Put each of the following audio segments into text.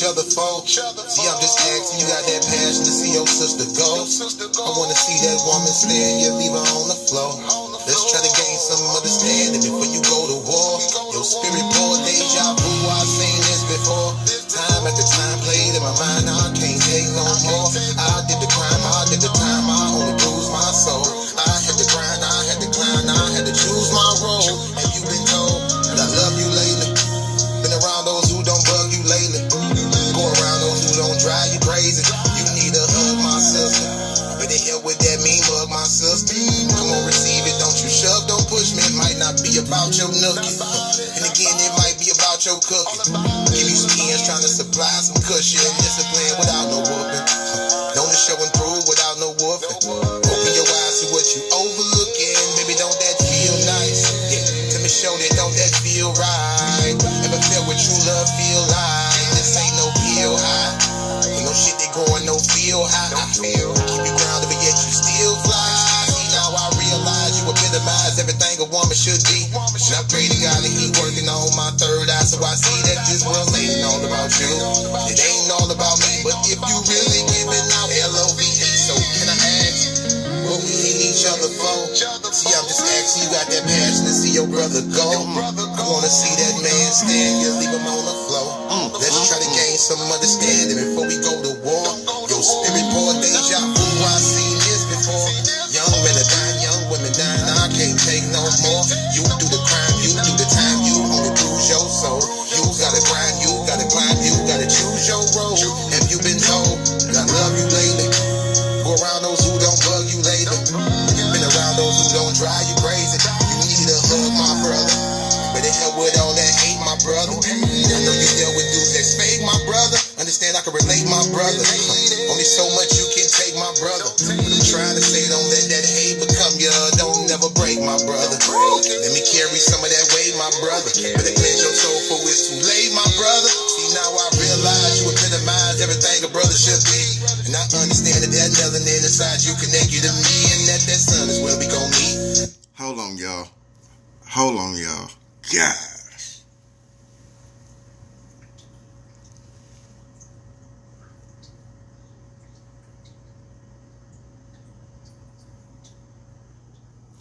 each other for. See, I'm just asking, you got that passion to see your sister go. I wanna see that woman stand, you leave her on the floor. Let's try to gain some understanding before you go to war. Your spirit pour deja vu, I've seen this before. Time after time played in my mind, I can't take no more. I did the crime, I did the time, I only bruised my soul. I had to grind, I had to climb, I had to choose my role. Have you been told that I love you lately? Been around those who don't bug you lately. Go around those who don't drive you crazy. You need a hug, my sister. But the hell with that mean mug, my sister. Come on, receive it, don't you shove, don't push me. It might not be about your nookie. And again, it might be about your cookie. Give you some ends trying to supply some cushion. Discipline without no whooping. Known to show and prove without no woofing. Open your eyes to what you overlooking. Baby, don't that feel nice? Yeah, tell me, show that, don't that feel right? Ever felt what true love feel like? This ain't no pill high. Ain't no shit that going no feel high. Keep you grounded, but yet you still fly. See, now I realize you epitomize everything a woman should be. And I pray to God that he working on my third eye, so I see that this world ain't all about you. It ain't all about me, but if you really giving out LOVE, so can I ask what we hate each other for? See, I'm just asking, you got that passion to see your brother go. I wanna see that man stand, you leave him on the floor. Let's try to gain some understanding before we go to war. Your spirit pour deja vu, I've seen this before. Young men are dying, young women dying, I can't take no more. You do the crime, you do the time, you only bruise your soul. You gotta grind, you gotta climb, you gotta choose your road. Have you been told that I love you lately? Go around those who don't bug you lately. Been around those who don't drive you crazy. You need a hug, my brother. But the hell with all that hate, my brother. I know you dealt with dudes that's fake, my brother. Understand I can relate, my brother. Only so much you can take, my brother. I'm trying to say, don't let that hate become you. Don't never break, my brother. Let me carry some of that weight, my brother. Better cleanse your soul for it's too late, my brother. See, now I realize you epitomize everything a brother should be. And I understand that that melanin inside you connect you to me, and that sun is where we gon' meet. Hold on, y'all. Hold on, y'all. Gosh.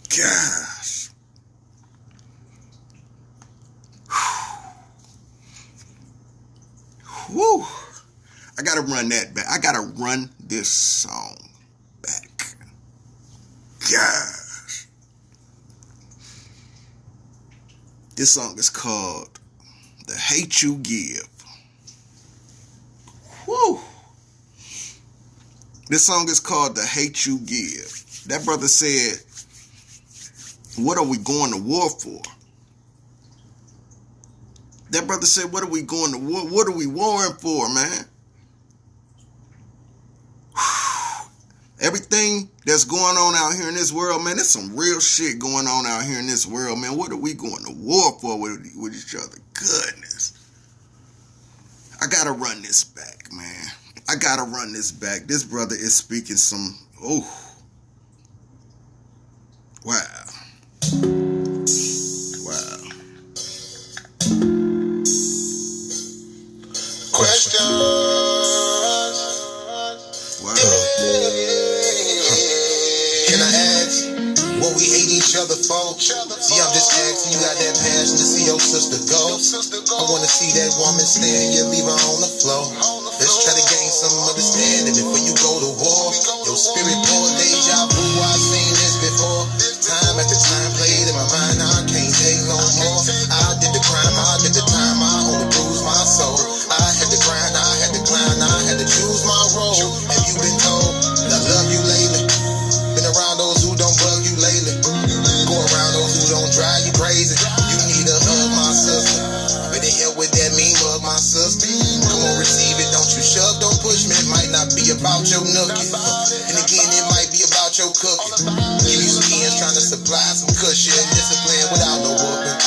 Gosh. Whew. I gotta run that back. I gotta run this song back. Gosh. This song is called The Hate You Give. Whew. This song is called The Hate You Give. That brother said, what are we going to war for? That brother said, what are we going to war? What are we warring for, man? Everything that's going on out here in this world, man, there's some real shit going on out here in this world, man. What are we going to war for with each other? Goodness. I gotta run this back, man. I gotta run this back. This brother is speaking some, oh. Wow. Wow. Questions. Wow. Can I ask what we hate each other for? See, I'm just asking, you got that passion to see your sister go. I wanna see that woman stand, you leave her on the floor. Let's try to gain some understanding before you go to war. Your spirit pour deja vu, I've seen this before. Time after time played in my mind, I can't take no more. I did the crime, I did the time, I only bruised my soul. I had to grind, I had to climb, I had to choose my role. Have you been told that I love you lately? Been around those who don't bug you lately. Go around those who don't drive you crazy. You need a hug, my sister. But the hell with that mean mug, my sister. Come on, receive it, don't you shove, don't push me. It might not be about your nookie. And again, it might be about your cookie. Give you some ends trying to supply some cushion. Discipline without no whooping.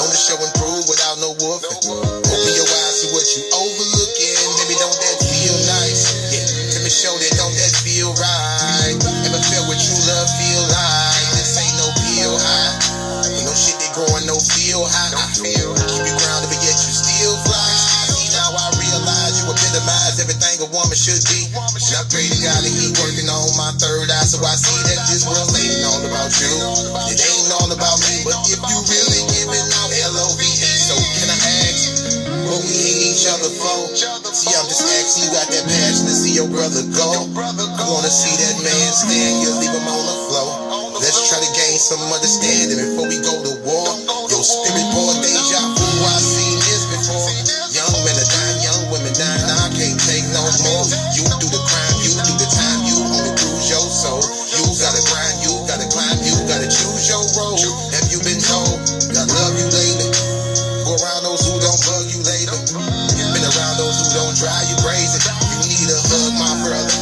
Known to show and prove without no woofing. Open your eyes to what you overlooking. Baby, don't that feel nice? Yeah, tell me, show that, don't that feel right? Ever felt what true love feel like? This ain't no pill high. Ain't no shit that going no feel high. Keep you grounded, but yet you still fly. See, now I realize you woman should be. And I pray to God that he working on my third eye, so I see that this world ain't all about you. It ain't all about me, but if you really giving out LOVE, so can I ask what we hate each other for? See, I'm just asking, you got that passion to see your brother go. I wanna see that man stand, you leave him on the floor. Let's try to gain some understanding before we go to war. Your spirit pour deja vu, I've seen this before. Young men are dying, young women dying, I can't take no more. You do the crime, you do the time, you only bruise your soul. You gotta grind, you gotta climb, you gotta choose your road. Have you been told, I love you lately? Go around those who don't bug you lately. Been around those who don't drive you crazy. You need a hug, my brother.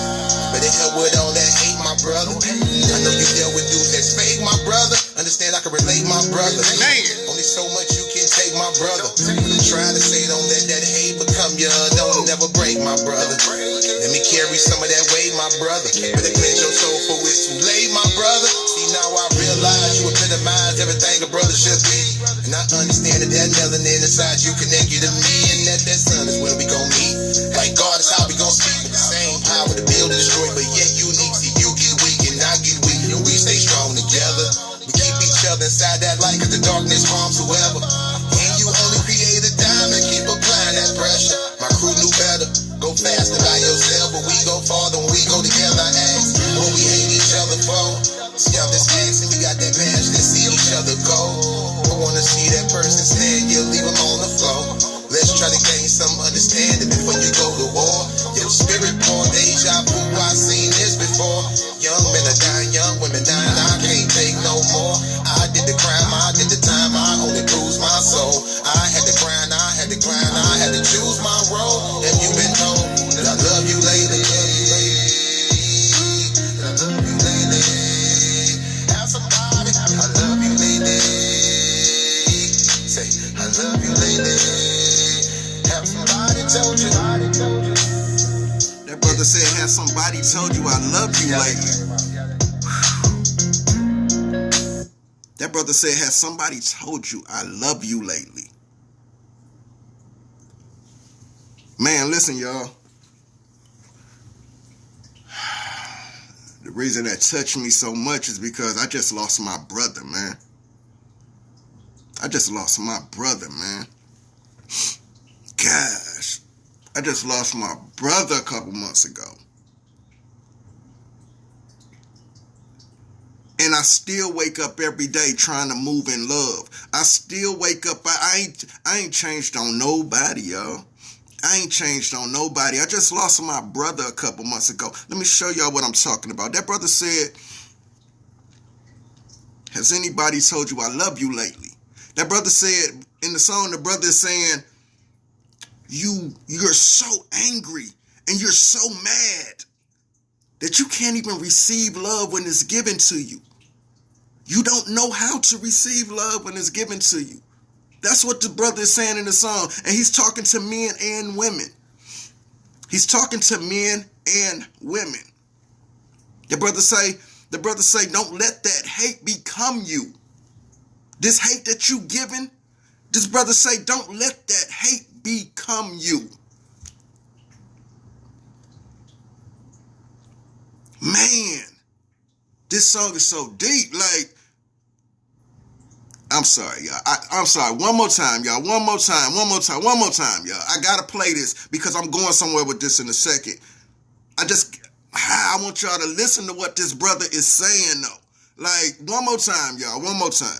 Better help with all that hate, my brother. I know you dealt with dudes that's fake, my brother. Understand I can relate, my brother. Man, only so much you can take, my brother. I'm trying to say, don't let that hate become you. Don't never break, my brother. Let me carry some of that weight, my brother. Better cleanse your soul for it's too late, my brother. See, now I realize you epitomize everything a brother should be. And I understand that that melanin inside you connect you to me, and that sun is where we gon' meet. Like God is how we gon' speak with the same power to build and destroy, but yet unique. See, you get weak and I get weak, and we stay strong together. We keep each other inside that light, cause the darkness harms whoever. And you only create a diamond, keep applying that pressure. My crew knew better, go faster by yourself, but we go farther when we go together. I ask what we hate each other for. See, I'm just asking, we got that passion to see each other go. I wanna see that person stand, you leave him on the floor. Let's try to gain some understanding before you go to war. Your spirit pour deja vu, I've seen this before. Young men are dying, young women dying, I can't take no more. I did the crime, I did the time, I only bruised my soul. I had to grind, I had to climb, I had to choose my road. Have you been told that I love you lately? I love you lately. Have somebody, I love you lately. Say, I love you lately. Have somebody told you. That brother said, have somebody told you I love you lately. That brother said, has somebody told you I love you lately? Man, listen, y'all. The reason that touched me so much is because I just lost my brother, man. I just lost my brother, man. Gosh. I just lost my brother a couple months ago. And I still wake up every day trying to move in love. I still wake up. I ain't changed on nobody, y'all. I ain't changed on nobody. I just lost my brother a couple months ago. Let me show y'all what I'm talking about. That brother said, has anybody told you I love you lately? That brother said, in the song, the brother is saying, you're so angry and you're so mad that you can't even receive love when it's given to you. You don't know how to receive love when it's given to you. That's what the brother is saying in the song. And he's talking to men and women. He's talking to men and women. The brother say, don't let that hate become you. This hate that you giving, this brother say, don't let that hate become you. Man, this song is so deep. Like, I'm sorry, y'all. I'm sorry. One more time, y'all. One more time, y'all. I gotta play this because I'm going somewhere with this in a second. I want y'all to listen to what this brother is saying, though. Like, one more time, y'all. One more time.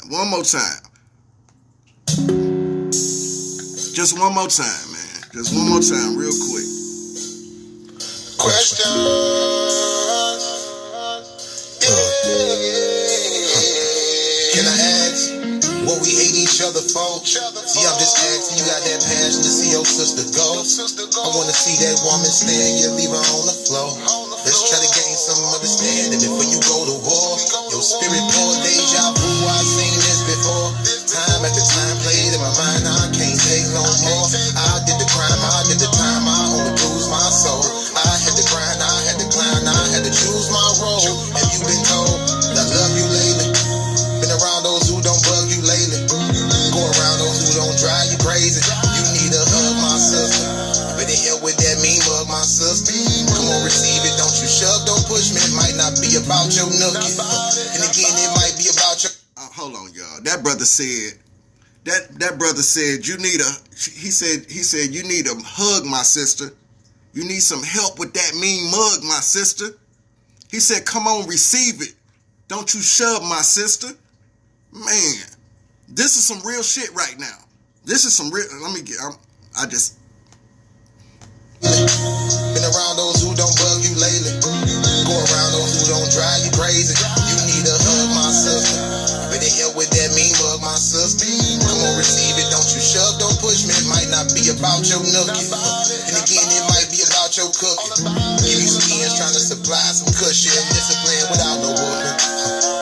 Just one more time, man. Just one more time, real quick. Questions. Can I ask what we hate each other for? See, I'm just asking, you got that passion to see your sister go. I wanna see that woman stand, you leave her on the floor. Let's try to gain some understanding before you go to war. Your spirit pour deja vu, I've seen this before. Time after time played in my mind, I can't take no more. I did the crime, I did the time, I only bruised my soul. I had to grind, I had to climb, I had to choose my role. Have you been told that I love you lately? Been around those who don't bug you lately. Go around those who don't drive you crazy. You need a hug, my sister. Better help with that mean mug, my sister. about your nookie. And again, it might be about your... Hold on, y'all. That brother said, he said, you need a hug, my sister. You need some help with that mean mug, my sister. He said, come on, receive it. Don't you shove, my sister. Man, this is some real shit right now. This is some real, Been around those who don't bug you lately. Go around those who don't drive you crazy. You need a hug, my sister. Better help with that mean mug, my sister. Come on, receive it. Don't you shove, don't push me. It might not be about your nookie. And again, it might be about your cooking. Give you some ends trying to supply some cushion. Discipline without no whooping.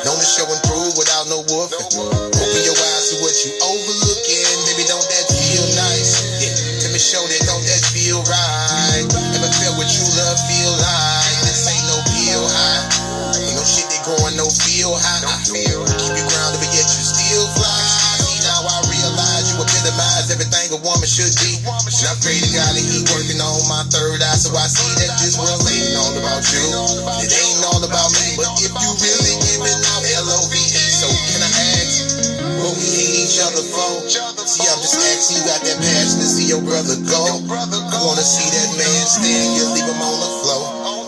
Known to show and prove without no woofing. Open your eyes to what you overlooking. Baby, don't that feel nice? Yeah, let me show that, don't that feel right? Ever felt what you love feel like? This ain't no pill high. Ain't no shit that growing no feel high. Keep you grounded, but yet you still fly. See, now I realize you epitomize everything a woman should be. And I pray to God that he working on my third eye, so I see that this world ain't all about you. It ain't all about me, but if you really giving out LOVE, so can I ask what we hate each other for? See, I'm just asking, you got that passion to see your brother go. I wanna see that man stand, you leave him on the floor.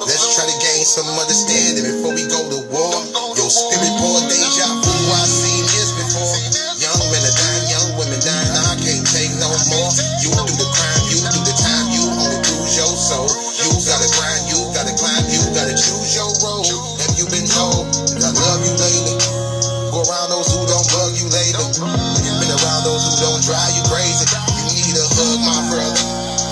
Let's try to gain some understanding before we go to war. Your spirit pour deja vu, I've seen this before. Young men are dying, young women dying, I can't take no more. You do the crime, you do the time, you only bruise your soul. You gotta grind, you gotta climb, you gotta choose your road. Have you been told that I love you lately? Go around those who don't bug you lately. Been around those who don't drive you crazy. You need a hug, my brother.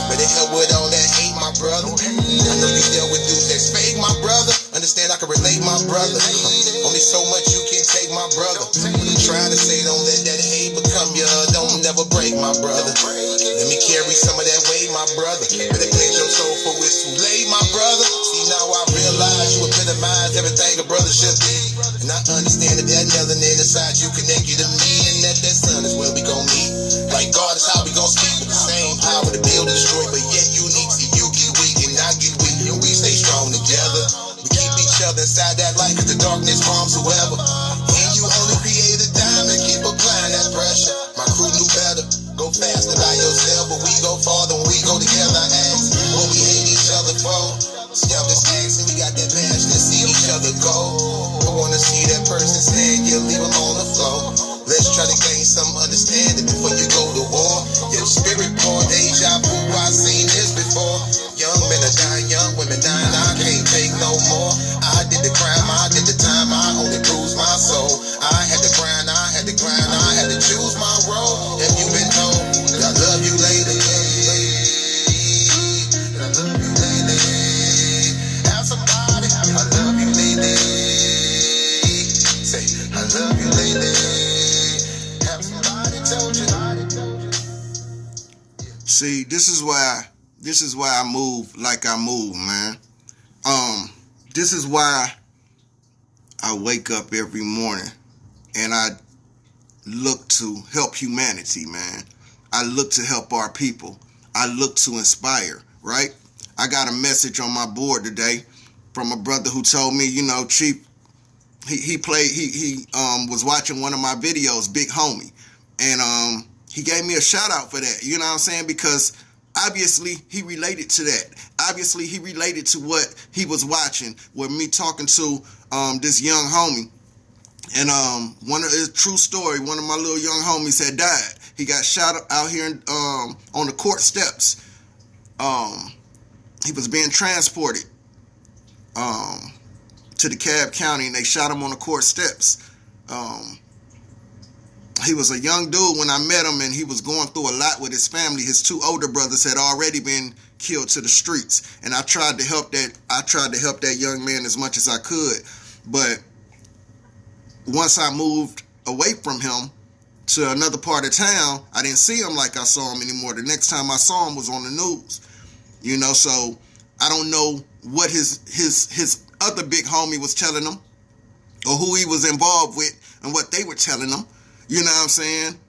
Better help with all that hate, my brother. I know you dealt with dudes that fake, my brother. Understand I can relate, my brother. Only so much you can take, my brother. What I'm trying to say, don't let that hate become you. Don't never break, my brother. Let me carry some of that weight, my brother. Better cleanse your soul for it's too late, my brother. See, now I realize you epitomize everything a brother should be. And I understand that that melanin inside you connect you to me, and that sun is where we gon' meet. Like God is how we gon' speak with the same power to build and destroy, but yet unique. See, you get weak and I get weak, and we stay strong together. We keep each other inside that light, cause the darkness harms whoever. And you only create a diamond, keep applying that pressure. My crew knew better, go faster by yourself, but we go farther when we go together. I ask what we hate each other for. See, I'm just asking, we got that passion to see each other go. I wanna see that person stand, you leave them on the floor. Let's try to gain some understanding before you go to war. Your spirit pour deja vu, I've seen this before. Young men are dying, young women dying, I can't take no more. I did the crime, I did the time, I only bruised my soul. I had to grind, I had to grind, I had to choose my role. Have you been told that I love you lately? That I love you lately. Have somebody, I love you lately. Say, I love you lately. See, this is why I move like I move, man. This is why I wake up every morning and I look to help humanity, man. I look to help our people. I look to inspire, right? I got a message on my board today from a brother who told me, you know, Chief, he was watching one of my videos, Big Homie, and he gave me a shout out for that, you know what I'm saying? Because obviously he related to that. Obviously he related to what he was watching with me talking to this young homie. And one of his true story, one of my little young homies had died. He got shot out here on the court steps. He was being transported to DeKalb County, and they shot him on the court steps. He was a young dude when I met him, and he was going through a lot with his family. His two older brothers had already been killed to the streets, and I tried to help that young man as much as I could. But once I moved away from him to another part of town, I didn't see him like I saw him anymore. The next time I saw him was on the news, you know. So I don't know what his other big homie was telling him, or who he was involved with, and what they were telling him. You know what I'm saying?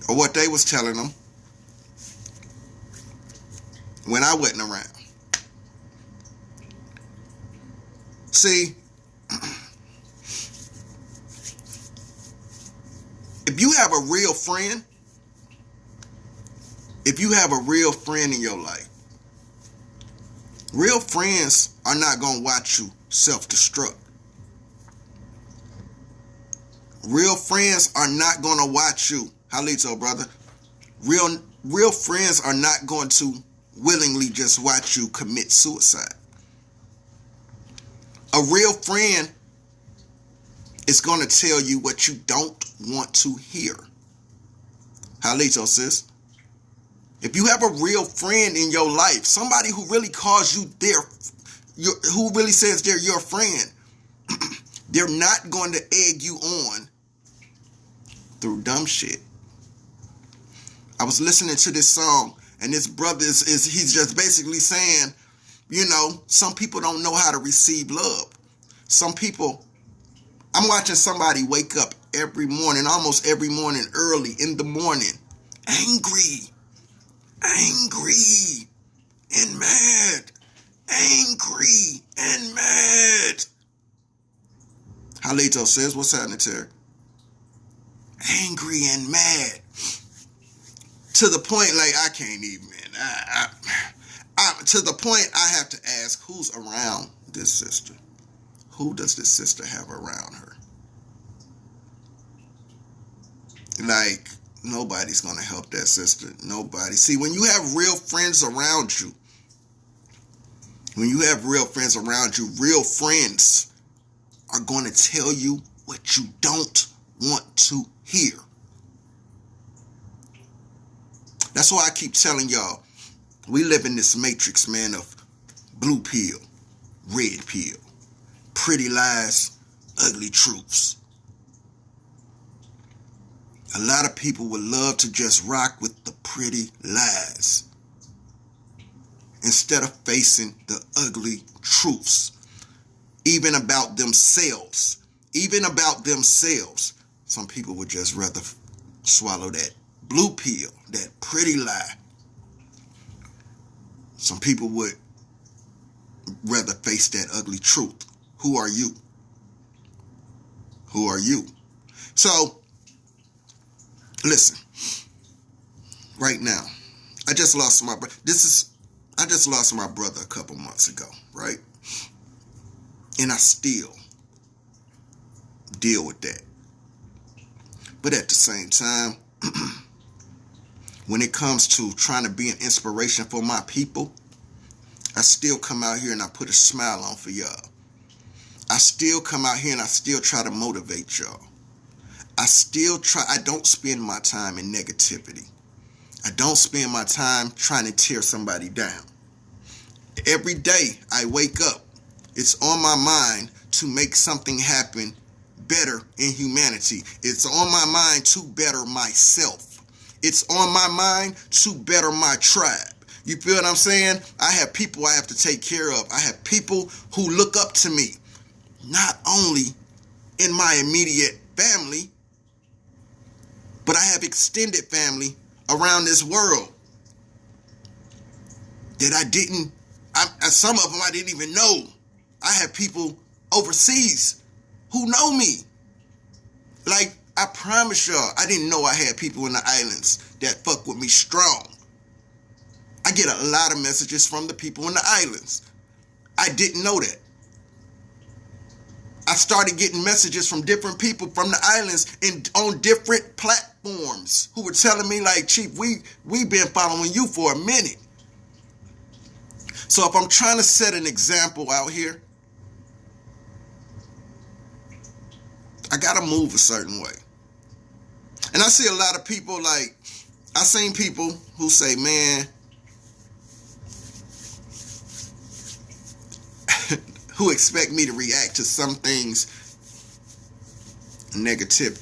Or what they was telling him. when I wasn't around. See, if you have a real friend, in your life, real friends are not going to watch you self-destruct. Real friends are not going to watch you. Halito, brother. Real friends are not going to willingly just watch you commit suicide. A real friend is going to tell you what you don't want to hear. Halito, sis. If you have a real friend in your life, somebody who really calls you who really says they're your friend, they're not going to egg you on through dumb shit. I was listening to this song, and this brother he's just basically saying, you know, some people don't know how to receive love. Some people, I'm watching somebody wake up every morning, almost every morning, early in the morning, angry and mad. Angry and mad. Halito says, what's happening, Terry? Angry and mad. To the point, like, I can't even, to the point I have to ask, who's around this sister? Who does this sister have around her? Like, nobody's going to help that sister. Nobody. See, when you have real friends around you, real friends are going to tell you what you don't want to hear. That's why I keep telling y'all, we live in this matrix, man, of blue pill, red pill, pretty lies, ugly truths. A lot of people would love to just rock with the pretty lies instead of facing the ugly truths, even about themselves. Some people would just rather swallow that blue pill, that pretty lie. Some people would rather face that ugly truth. Who are you? Who are you? So, listen. Right now, I just lost my brother. I just lost my brother a couple months ago, right? And I still deal with that. But at the same time, when it comes to trying to be an inspiration for my people, I still come out here and I put a smile on for y'all. I still come out here and I still try to motivate y'all. I don't spend my time in negativity. I don't spend my time trying to tear somebody down. Every day I wake up, it's on my mind to make something happen better in humanity. It's on my mind to better myself. It's on my mind to better my tribe. You feel what I'm saying? I have people I have to take care of. I have people who look up to me, not only in my immediate family, but I have extended family around this world that some of them I didn't even know. I have people overseas who know me. Like, I promise y'all, I didn't know I had people in the islands that fuck with me strong. I get a lot of messages from the people in the islands. I didn't know that. I started getting messages from different people from the islands and on different platforms who were telling me, like, Chief, we've been following you for a minute. So if I'm trying to set an example out here, I got to move a certain way. And I see a lot of people, like, I seen people who say, man, who expect me to react to some things negative.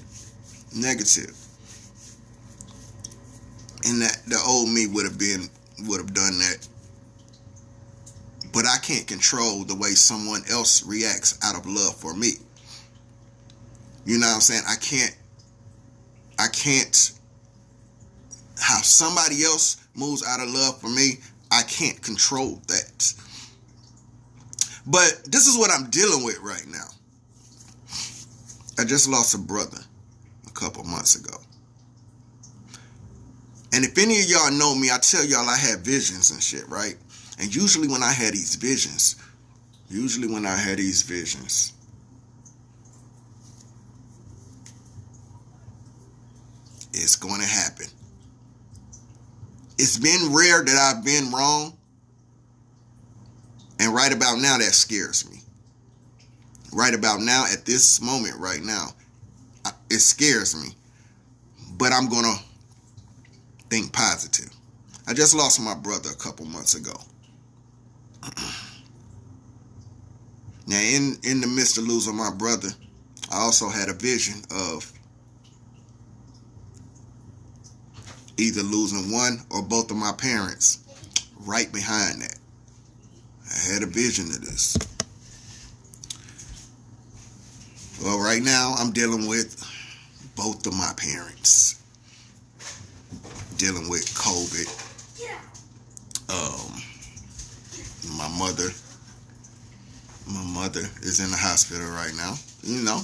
And that the old me would have done that. But I can't control the way someone else reacts out of love for me. You know what I'm saying? I can't, how somebody else moves out of love for me, I can't control that. But this is what I'm dealing with right now. I just lost a brother a couple months ago. And if any of y'all know me, I tell y'all I have visions and shit, right? And usually when I had these visions, it's going to happen. It's been rare that I've been wrong. And right about now, that scares me. Right about now, at this moment right now, it scares me. But I'm going to think positive. I just lost my brother a couple months ago. Now, in the midst of losing my brother, I also had a vision of either losing one or both of my parents right behind that. I had a vision of this. Well, right now, I'm dealing with both of my parents. Dealing with COVID. My mother is in the hospital right now, you know.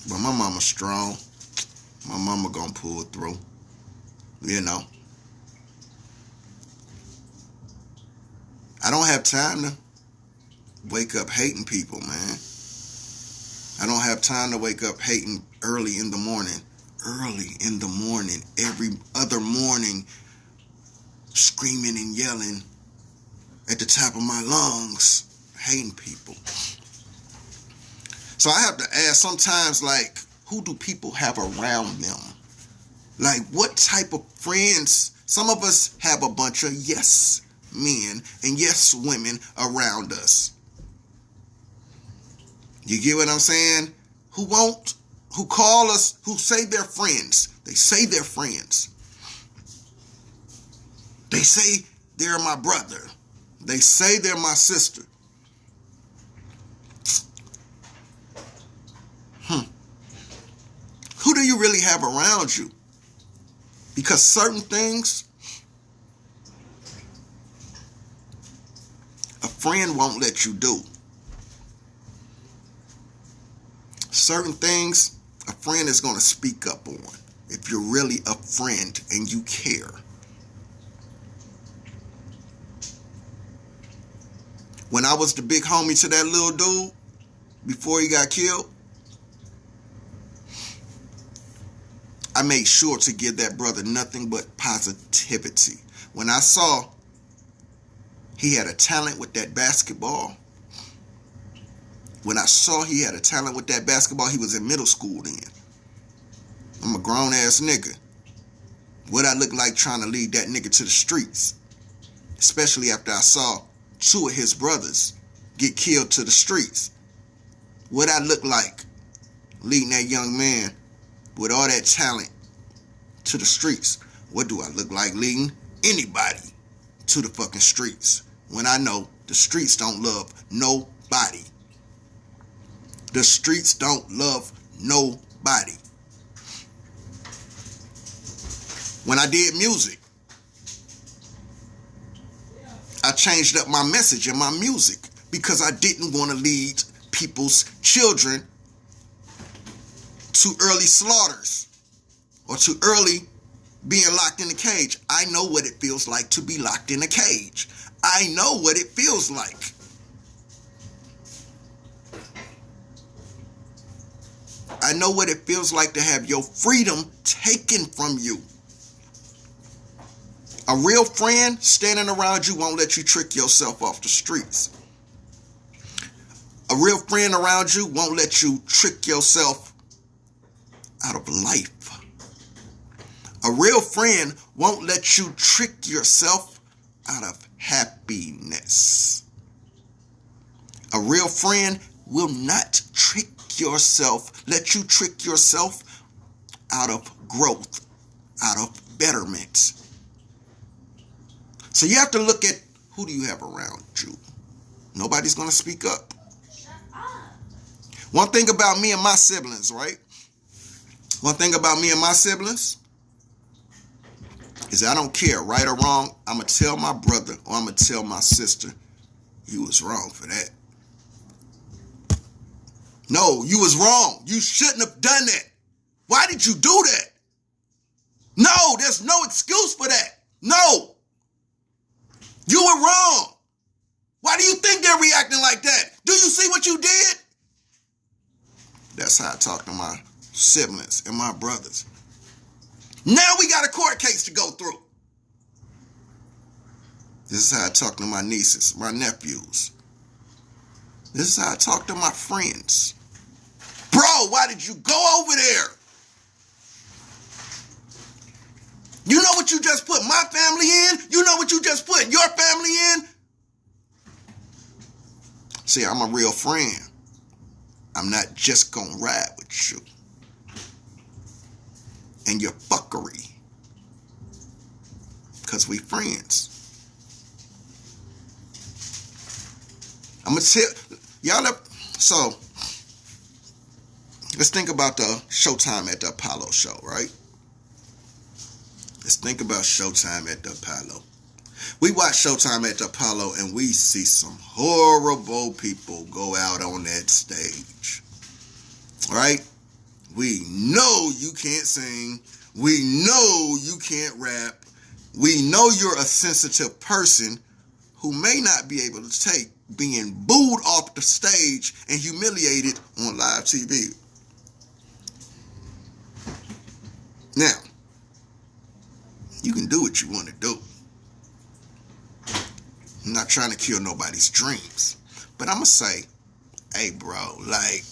But my mama's strong. My mama gonna pull through, you know. I don't have time to wake up hating people, man. I don't have time to wake up hating early in the morning. Every other morning, screaming and yelling at the top of my lungs, hating people. So I have to ask sometimes, like, who do people have around them? Like, what type of friends? Some of us have a bunch of yes men and yes women around us. You get what I'm saying? Who call us, who say they're friends. They say they're friends. They say they're my brother. They say they're my sister. Who do you really have around you? Because certain things, a friend won't let you do. Certain things, a friend is going to speak up on if you're really a friend and you care. When I was the big homie to that little dude, before he got killed, I made sure to give that brother nothing but positivity. When I saw he had a talent with that basketball, he was in middle school then. I'm a grown ass nigga. What I look like trying to lead that nigga to the streets, especially after I saw 2 of his brothers get killed to the streets. What I look like leading that young man with all that talent to the streets. What do I look like leading anybody to the fucking streets when I know the streets don't love nobody? The streets don't love nobody. When I did music, I changed up my message in my music because I didn't want to lead people's children to early slaughters or to early being locked in a cage. I know what it feels like to be locked in a cage. I know what it feels like. I know what it feels like to have your freedom taken from you. A real friend standing around you won't let you trick yourself off the streets. A real friend around you won't let you trick yourself out of life. A real friend won't let you trick yourself out of happiness. A real friend will not let you trick yourself out of growth, out of betterment. So you have to look at who do you have around you. Nobody's going to speak up. Shut up. One thing about me and my siblings, right? One thing about me and my siblings is I don't care, right or wrong, I'm going to tell my brother or I'm going to tell my sister, you was wrong for that. No, you was wrong. You shouldn't have done that. Why did you do that? No, there's no excuse for that. No. You were wrong. Why do you think they're reacting like that? Do you see what you did? That's how I talk to my siblings and my brothers. Now we got a court case to go through. This is how I talk to my nieces, my nephews. This is how I talk to my friends. Bro, why did you go over there? You know what you just put my family in? You know what you just put your family in? See, I'm a real friend. I'm not just gonna ride with you and your fuckery, because we friends. I'm gonna tell y'all up. So let's think about the Showtime at the Apollo show, right? Let's think about Showtime at the Apollo. We watch Showtime at the Apollo and we see some horrible people go out on that stage, right? We know you can't sing. We know you can't rap. We know you're a sensitive person who may not be able to take being booed off the stage and humiliated on live TV. Now, you can do what you want to do. I'm not trying to kill nobody's dreams. But I'm going to say, hey, bro, like,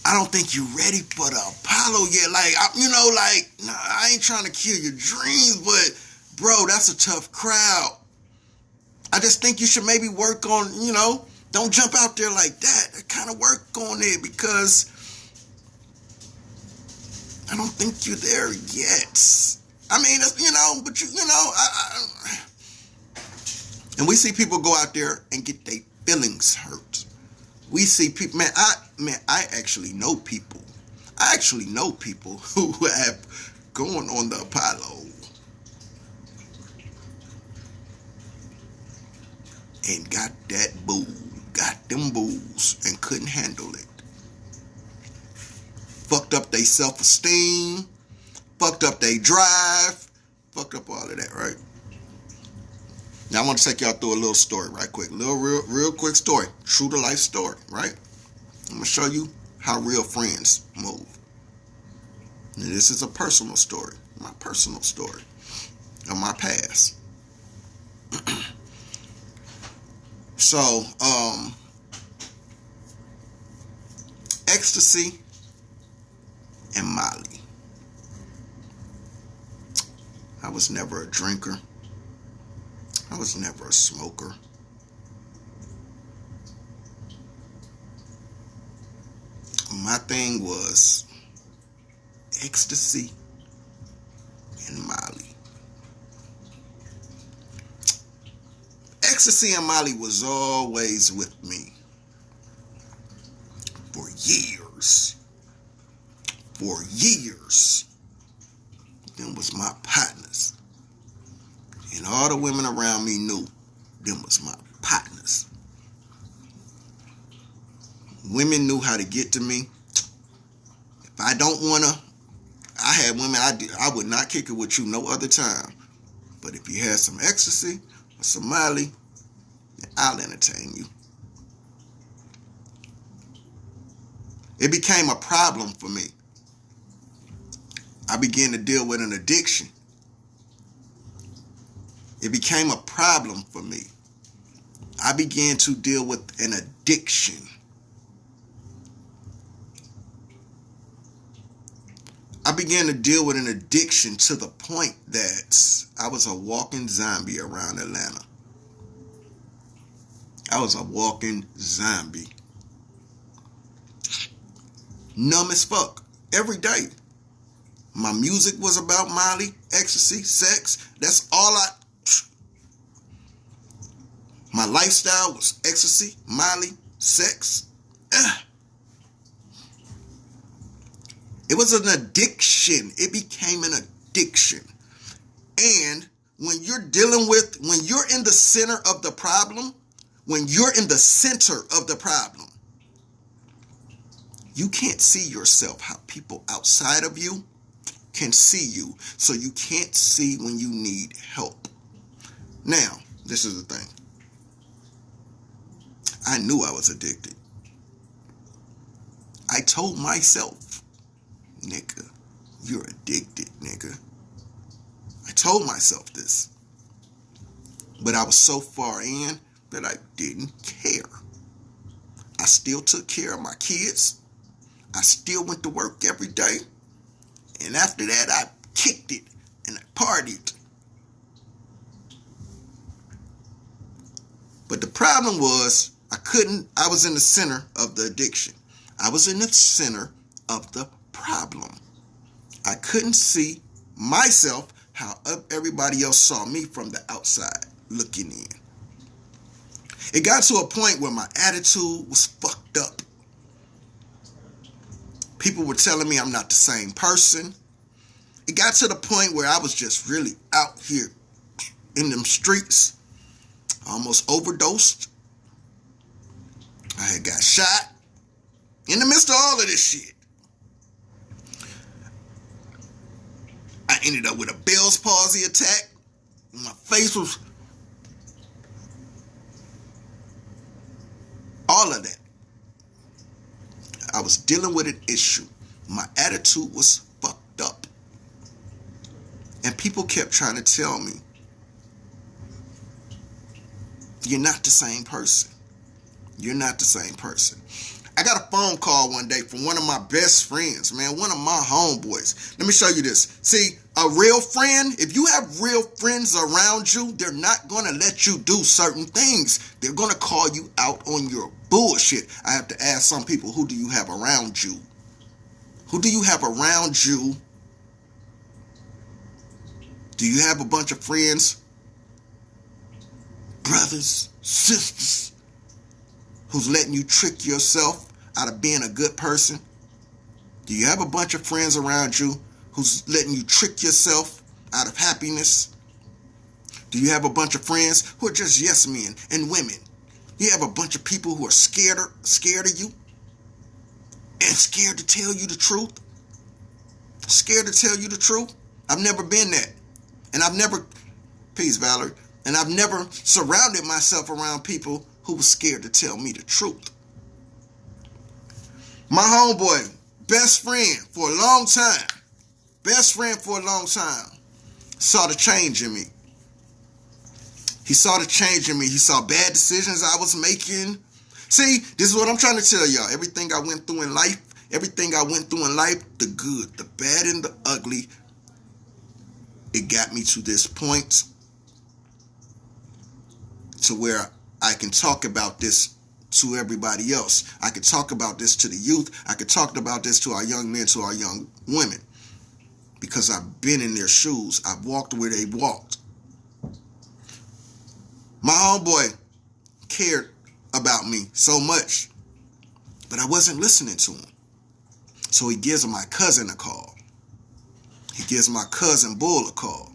I don't think you're ready for the Apollo yet. Like, nah, I ain't trying to kill your dreams, but, bro, that's a tough crowd. I just think you should maybe work on, don't jump out there like that. Kind of work on it, because I don't think you're there yet. I mean, but and we see people go out there and get their feelings hurt. We see people, I actually know people. I actually know people who have gone on the Apollo and got them boos and couldn't handle it. Fucked up their self-esteem, fucked up their drive, fucked up all of that, right? Now I want to take y'all through a little story right quick. Real quick story. True to life story, right? I'm going to show you how real friends move. Now, this is a personal story. My personal story of my past. So, ecstasy and Molly. I was never a drinker. I was never a smoker. My thing was ecstasy and Molly. Ecstasy and Molly was always with me for years. For years. Them was my partners. And all the women around me knew them was my partners. Women knew how to get to me. If I don't want to, I had women, I would not kick it with you no other time. But if you had some ecstasy or some Molly, I'll entertain you. It became a problem for me. I began to deal with an addiction. It became a problem for me. I began to deal with an addiction. I began to deal with an addiction to the point that I was a walking zombie around Atlanta. I was a walking zombie. Numb as fuck. Every day. My music was about Molly, ecstasy, sex. That's all my lifestyle was ecstasy, Molly, sex. It was an addiction. It became an addiction. And when you're in the center of the problem, you can't see yourself how people outside of you can see you. So you can't see when you need help. Now, this is the thing. I knew I was addicted. I told myself, nigga, you're addicted, nigga. I told myself this. But I was so far in that I didn't care. I still took care of my kids. I still went to work every day. And after that, I kicked it and I partied. But the problem was, I was in the center of the addiction. I was in the center of the problem. I couldn't see myself how everybody else saw me from the outside looking in. It got to a point where my attitude was fucked up. People were telling me I'm not the same person. It got to the point where I was just really out here in them streets. I almost overdosed. I had got shot in the midst of all of this shit. I ended up with a Bell's palsy attack. My face was... all of that. I was dealing with an issue. My attitude was fucked up. And people kept trying to tell me, you're not the same person. You're not the same person. I got a phone call one day from one of my best friends, man, one of my homeboys. Let me show you this. See, a real friend, if you have real friends around you, they're not going to let you do certain things. They're going to call you out on your bullshit. I have to ask some people, who do you have around you? Who do you have around you? Do you have a bunch of friends, brothers, sisters, who's letting you trick yourself out of being a good person? Do you have a bunch of friends around you who's letting you trick yourself out of happiness? Do you have a bunch of friends who are just yes men and women? You have a bunch of people who are scared of you and scared to tell you the truth? Scared to tell you the truth? I've never been that. And I've never, peace, Valerie, and I've never surrounded myself around people who were scared to tell me the truth. My homeboy, best friend for a long time, saw the change in me. He saw the change in me. He saw bad decisions I was making. See, this is what I'm trying to tell y'all. Everything I went through in life, the good, the bad, and the ugly, it got me to this point to where I can talk about this to everybody else. I can talk about this to the youth. I can talk about this to our young men, to our young women. Because I've been in their shoes. I've walked where they walked. My homeboy cared about me so much, but I wasn't listening to him. So he gives my cousin a call. He gives my cousin Bull a call.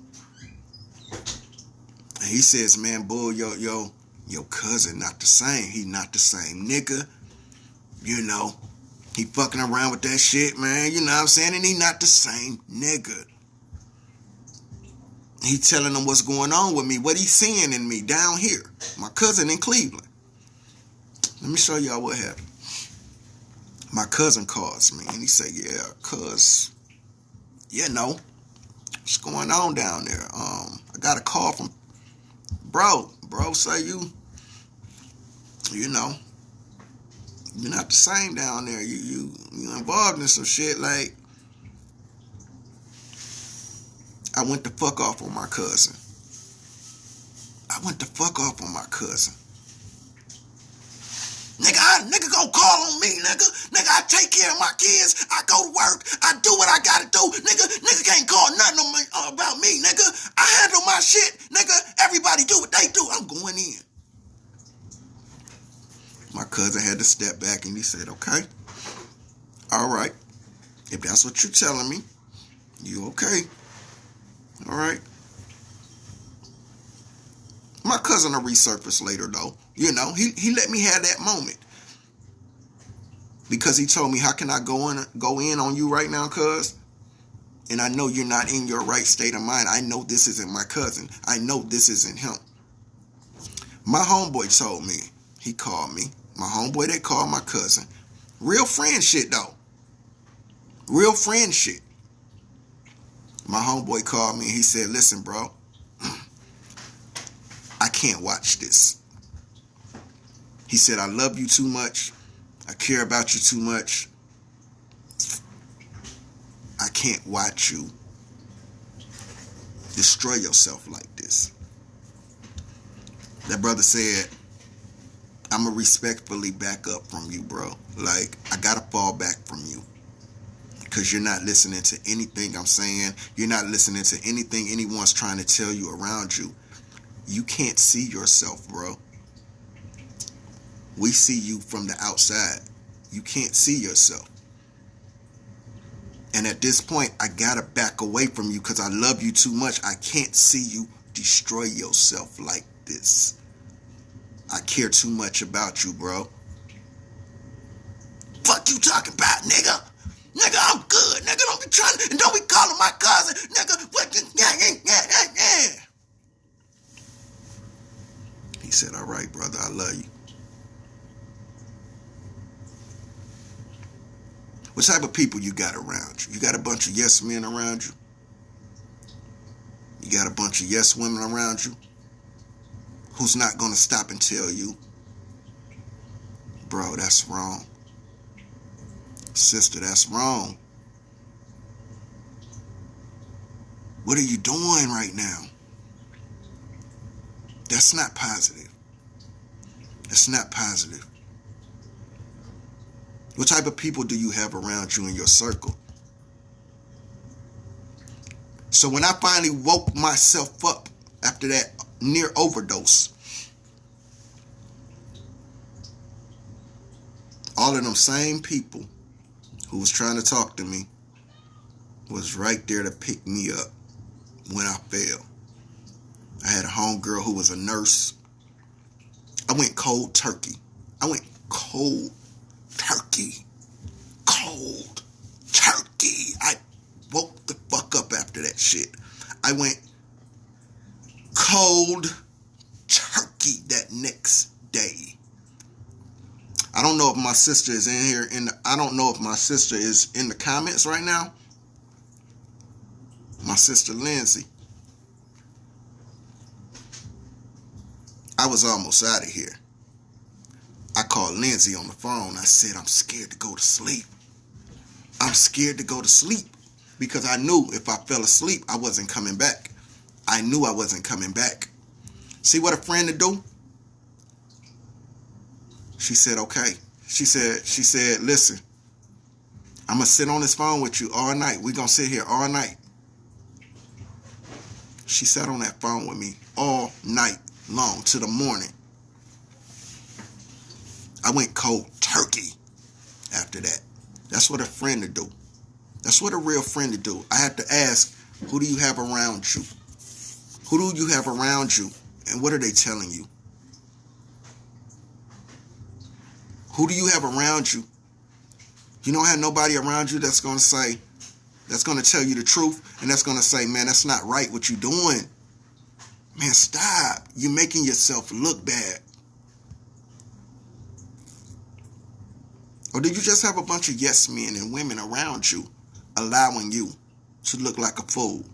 And he says, man, Bull, your cousin not the same. He not the same nigga. You know, he fucking around with that shit, man. You know what I'm saying? And he not the same nigga. He telling them what's going on with me, what he's seeing in me down here. My cousin in Cleveland. Let me show y'all what happened. My cousin calls me and he say, yeah, cuz, you know, what's going on down there? I got a call from bro say you know, you're not the same down there. You involved in some shit. Like, I went the fuck off on my cousin. Nigga gonna call on me, nigga. Nigga, I take care of my kids. I go to work. I do what I gotta do. Nigga can't call nothing on me, about me, nigga. I handle my shit. Nigga, everybody do what they do. I'm going in. My cousin had to step back and he said, okay. All right. If that's what you're telling me, you okay. All right. My cousin will resurface later though. You know, he let me have that moment. Because he told me, how can I go in on you right now, cuz? And I know you're not in your right state of mind. I know this isn't my cousin. I know this isn't him. My homeboy told me, he called me. My homeboy that called my cousin. Real friend shit though. Real friend shit. My homeboy called me and he said, listen, bro, I can't watch this. He said, I love you too much. I care about you too much. I can't watch you destroy yourself like this. That brother said, I'm going to respectfully back up from you, bro. Like, I got to fall back from you. Because you're not listening to anything I'm saying. You're not listening to anything anyone's trying to tell you around you. You can't see yourself, bro. We see you from the outside. You can't see yourself. And at this point, I gotta back away from you because I love you too much. I can't see you destroy yourself like this. I care too much about you, bro. Fuck you talking about, nigga? Nigga, I'm good. Nigga, don't be trying to, and don't be calling my cousin. Nigga, what the, yeah. He said, all right, brother, I love you. What type of people you got around you? You got a bunch of yes men around you? You got a bunch of yes women around you? Who's not going to stop and tell you, bro, that's wrong. Sister, that's wrong. What are you doing right now? That's not positive. That's not positive. What type of people do you have around you in your circle? So when I finally woke myself up after that near overdose, all of them same people who was trying to talk to me was right there to pick me up when I fell. I had a homegirl who was a nurse. I went cold turkey. I went cold turkey. Cold turkey. I woke the fuck up after that shit. I went cold turkey that next day. I don't know if my sister is in here. I don't know if my sister is in the comments right now. My sister Lindsay. I was almost out of here. I called Lindsay on the phone. I said, I'm scared to go to sleep. I'm scared to go to sleep because I knew if I fell asleep, I wasn't coming back. I knew I wasn't coming back. See what a friend to do? She said, okay. She said, listen, I'm going to sit on this phone with you all night. We're going to sit here all night. She sat on that phone with me all night long to the morning. I went cold turkey after that. That's what a friend to do. That's what a real friend to do. I have to ask, who do you have around you? Who do you have around you? And what are they telling you? Who do you have around you? You don't have nobody around you that's going to say, that's going to tell you the truth, and that's going to say, man, that's not right what you're doing. Man, stop. You're making yourself look bad. Or do you just have a bunch of yes men and women around you allowing you to look like a fool?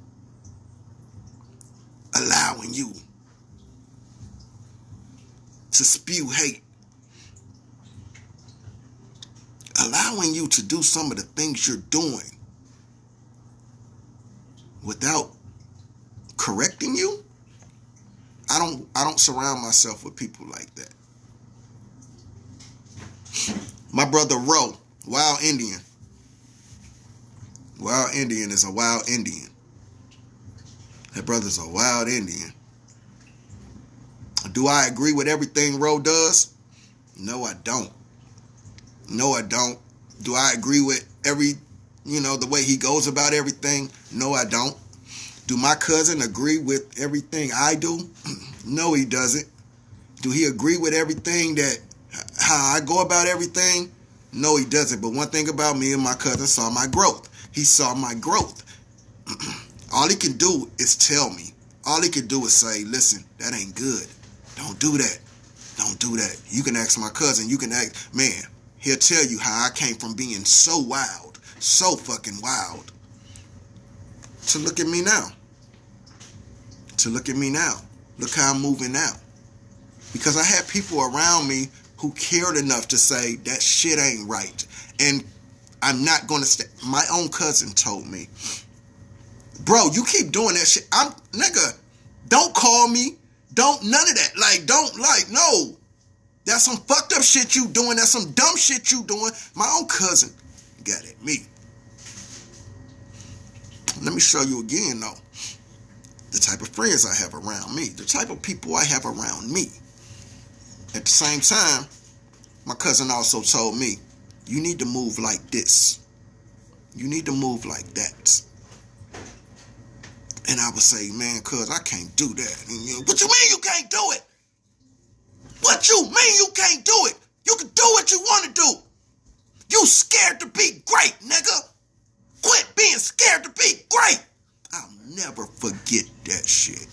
Allowing you to spew hate. Allowing you to do some of the things you're doing without correcting you? I don't surround myself with people like that. My brother Ro, Wild Indian. Wild Indian is a wild Indian. That brother's a wild Indian. Do I agree with everything Ro does? No, I don't. No, I don't. Do I agree with the way he goes about everything? No, I don't. Do my cousin agree with everything I do? No, he doesn't. Do he agree with everything how I go about everything? No, he doesn't. But one thing about me and my cousin saw my growth. He saw my growth. All he can do is tell me. All he can do is say, listen, that ain't good. Don't do that. Don't do that. You can ask my cousin. You can ask, man, he'll tell you how I came from being so wild, so fucking wild, to look at me now. To look at me now. Look how I'm moving now. Because I had people around me who cared enough to say that shit ain't right. And I'm not going to stay. My own cousin told me, bro, you keep doing that shit. Nigga, don't call me. Don't, none of that. No. That's some fucked up shit you doing. That's some dumb shit you doing. My own cousin got at me. Let me show you again, though. The type of friends I have around me. The type of people I have around me. At the same time, my cousin also told me, you need to move like this. You need to move like that. And I would say, man, cuz I can't do that. And what you mean you can't do it? What you mean you can't do it? You can do what you want to do. You scared to be great, nigga. Quit being scared to be great. I'll never forget that shit.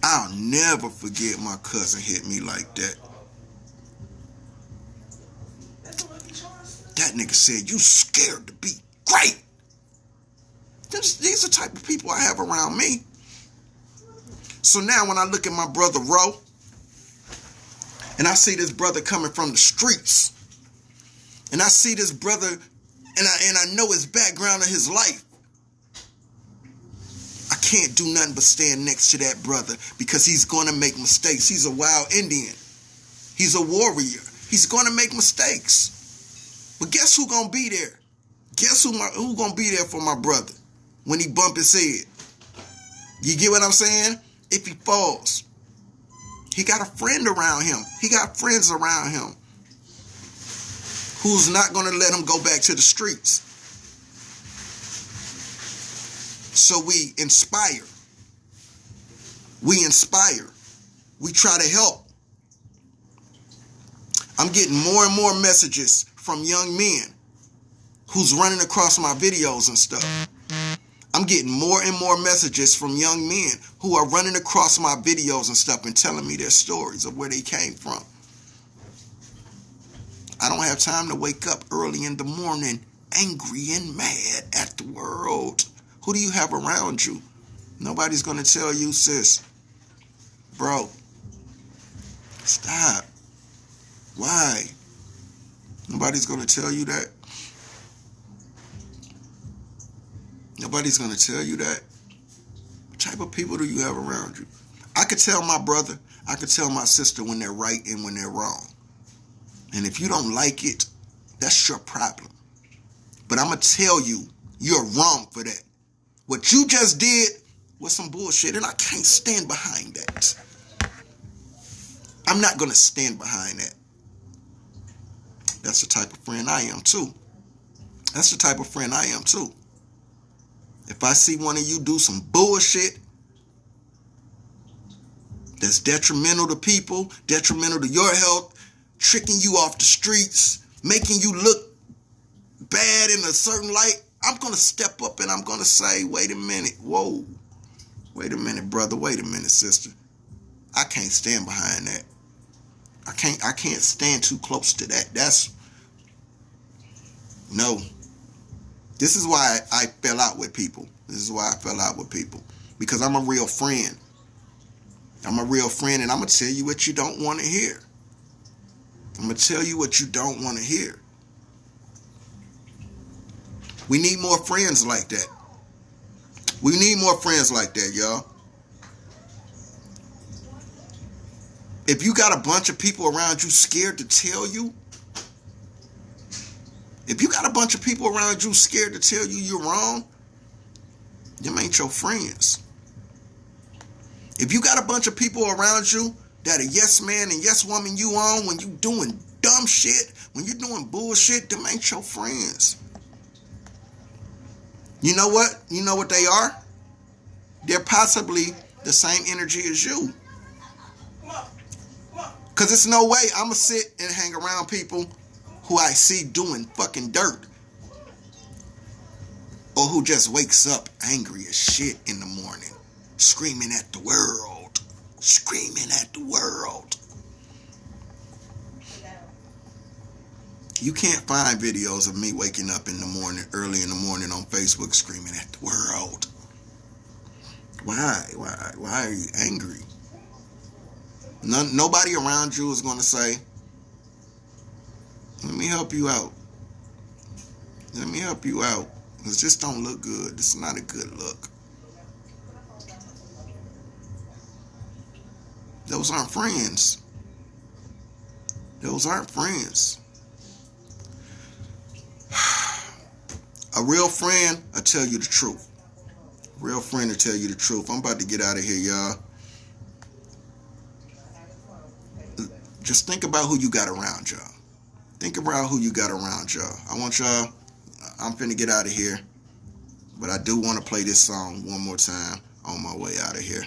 I'll never forget my cousin hit me like that. That nigga said, you scared to be great. These are the type of people I have around me. So now when I look at my brother Ro, and I see this brother coming from the streets, and I see this brother, and I know his background of his life, I can't do nothing but stand next to that brother because he's going to make mistakes. He's a wild Indian. He's a warrior. He's going to make mistakes. But guess who going to be there? Guess who going to be there for my brother when he bump his head? You get what I'm saying? If he falls, he got a friend around him. He got friends around him who's not going to let him go back to the streets. So we inspire. We inspire. We try to help. I'm getting more and more messages from young men who's running across my videos and stuff. I'm getting more and more messages from young men who are running across my videos and stuff and telling me their stories of where they came from. I don't have time to wake up early in the morning angry and mad at the world. Who do you have around you? Nobody's going to tell you, sis, bro, stop. Why? Nobody's going to tell you that. Nobody's going to tell you that. What type of people do you have around you? I could tell my brother, I could tell my sister when they're right and when they're wrong. And if you don't like it, that's your problem. But I'm going to tell you, you're wrong for that. What you just did was some bullshit, and I can't stand behind that. I'm not going to stand behind that. That's the type of friend I am, too. That's the type of friend I am, too. If I see one of you do some bullshit that's detrimental to people, detrimental to your health, tricking you off the streets, making you look bad in a certain light, I'm going to step up and I'm going to say, wait a minute, whoa. Wait a minute, brother. Wait a minute, sister. I can't stand behind that. I can't stand too close to that. No. This is why I fell out with people. Because I'm a real friend. I'm a real friend, and I'm going to tell you what you don't want to hear. I'm going to tell you what you don't want to hear. We need more friends like that. We need more friends like that, y'all. If you got a bunch of people around you scared to tell you, if you got a bunch of people around you scared to tell you you're wrong, them ain't your friends. If you got a bunch of people around you that are yes man and yes woman you on when you doing dumb shit, when you're doing bullshit, them ain't your friends. You know what? You know what they are? They're possibly the same energy as you. Because it's no way I'm going to sit and hang around people who I see doing fucking dirt. Or who just wakes up angry as shit in the morning. Screaming at the world. Screaming at the world. You can't find videos of me waking up in the morning, early in the morning on Facebook screaming at the world. Why? Why are you angry? Nobody around you is going to say, let me help you out. Let me help you out. It just don't look good. This is not a good look. Those aren't friends. Those aren't friends. A real friend will tell you the truth. A real friend will tell you the truth. I'm about to get out of here, y'all. Just think about who you got around y'all. Think about who you got around y'all. I want y'all, I'm finna get out of here. But I do want to play this song one more time on my way out of here.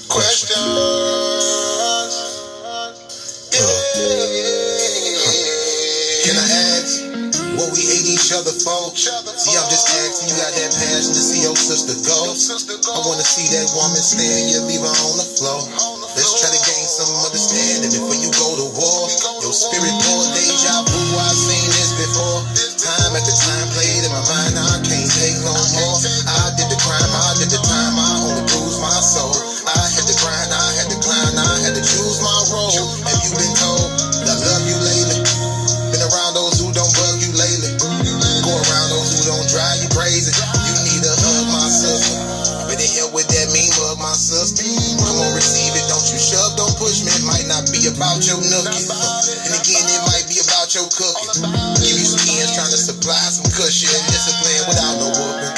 Questions. Can I ask what we hate each other for? See, I'm just asking. You got that passion to see your sister go. I want to see that woman stand, you leave her on the floor. Let's try to gain some understanding before you go to war. Your spirit pour deja vu, I've seen this before. Time after time played in my mind, I can't take no more. I did the crime, I did the time, I only bruised my soul. I had to grind, I had to climb, I had to choose my role. Have you been told that I love you lately? Been around those who don't bug you lately. Go around those who don't drive you crazy. You need a hug, my sister. I better help with that mean mug, my sister. Come on, receive it, don't you shove, don't push me. It might not be about your nookie. And again, it might be about your cooking. Give you skins, trying to supply some cushion. Discipline without no whooping.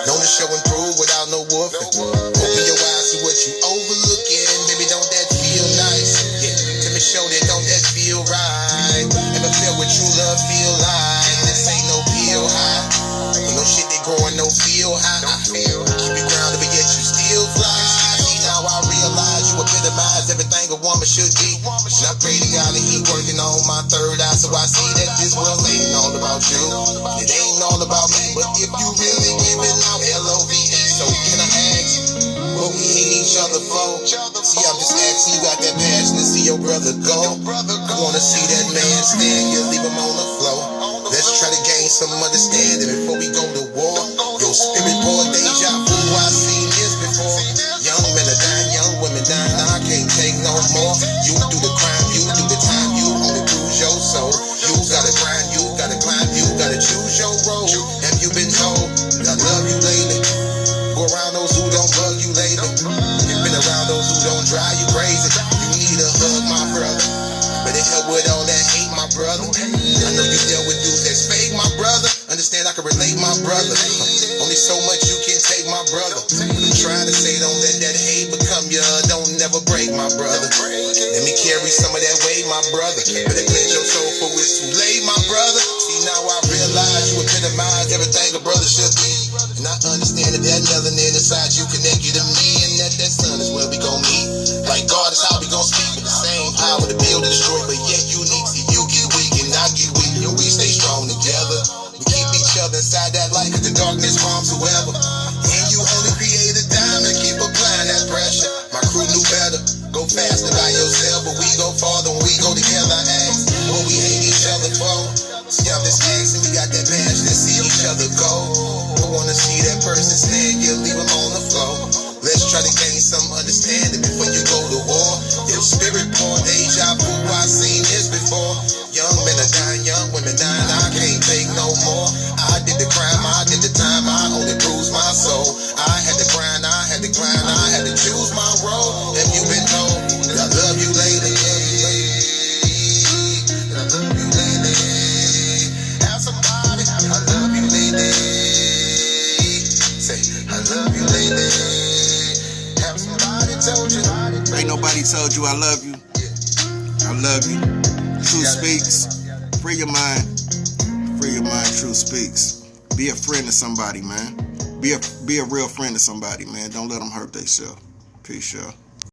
Known to show and prove without no whooping. Open your eyes to what you overlooking. Baby, don't that feel nice? Yeah, let me show that, don't that feel right? Ever feel what true love feel like? This ain't no peel high. No shit that growing, no feel high. Keep you grounded, but yet you still fly. See, now I realize you epitomize everything a woman should be. And I pray to God that he working on my third eye, so I see that this world ain't all about you. It ain't all about me, but if you really giving out LOVE, so can I ask what we hate each other for? See, I'm just asking, you got that passion to see your brother go. I wanna see that man stand, you leave him on the floor. Let's try to gain some understanding before we go to war. Your spirit pour deja vu, I've seen this before. Young men are dying, young women dying, I can't take no more. You do the crime, you do the time, you only bruise your soul. You gotta grind, you gotta climb, you gotta choose your road. Have you been told that I love you lately? Go around those who don't bug you lately. You've been around those who don't drive you crazy. You need a hug, my brother. But it help with all that hate, my brother. I know you dealt with dudes that's fake, my brother. Understand I can relate, my brother. Only so much you can take, my brother. What I'm trying to say, don't let that hate become you. Don't never break, my brother. Let me carry some of that weight, my brother. Better cleanse your soul for it's too late, my brother. See, now I realize you epitomize everything a brother should be. And I understand that that melanin inside you connect you to me, and that sun is where we gon' meet. Like God is how we gon' speak with the same power to build and destroy, but yet unique. See, you get weak and I get weak, and we stay strong together. We keep each other inside that light, cause the darkness harms whoever. And you only create a diamond, keep applying that pressure. My crew knew better. Go faster by yourself, but we go farther when we go together. I ask what we hate each other for. See, I'm just asking, we got that passion to see each other go. I wanna see that person stand, you leave him on the floor. Let's try to gain some understanding before you go to war. Your spirit pour deja vu, I've seen this before. Young men are dying, young women dying, I can't take no more. I did the crime, I did the time, I only bruised my soul. I had to grind, I had to climb, I had to choose my road. Have you been told that I love you lately? That I love you lately. Have somebody, I love you lately. Say, I love you lately. Have somebody told you. Ain't nobody told you I love you. I love you. Truth speaks. Free your mind. Free your mind, truth speaks. Be a friend to somebody, man. Be a real friend to somebody, man. Don't let them hurt themselves. Peace, y'all.